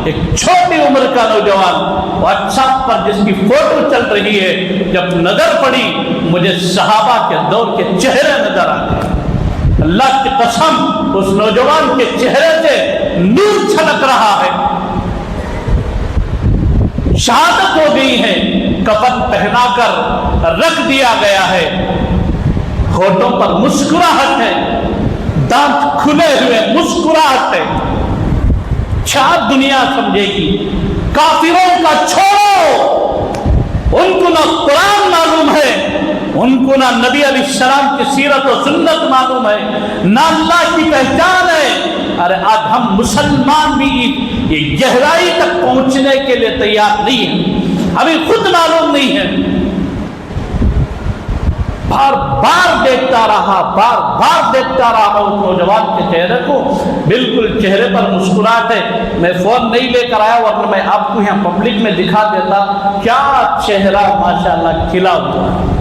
ایک چھوٹی عمر کا نوجوان واٹسپ پر جس کی فوٹو چل رہی ہے، جب نظر پڑی مجھے صحابہ کے دور کے چہرے نظر آتے۔ اللہ کی قسم اس نوجوان کے چہرے سے نور چھلک رہا ہے۔ شہادت ہو گئی ہے، کفن پہنا کر رکھ دیا گیا ہے، ہونٹوں پر مسکراہٹ ہے، دانت کھلے ہوئے مسکراہٹ ہے۔ کیا دنیا سمجھے گی؟ کافروں کا چھوڑو، ان کو نہ قرآن معلوم ہے، ان کو نہ نبی علیہ السلام کی سیرت و سنت معلوم ہے، نہ اللہ کی پہچان ہے۔ ارے آج ہم مسلمان بھی یہ گہرائی تک پہنچنے کے لیے تیار نہیں ہیں، ہمیں خود معلوم نہیں ہے۔ بار بار دیکھتا رہا اس نوجوان کے چہرے کو، بالکل چہرے پر مسکراہٹ ہے۔ میں فون نہیں لے کر آیا ورنہ میں آپ کو یہاں پبلک میں دکھا دیتا، کیا چہرہ ماشاءاللہ کھلا ہوا ہے۔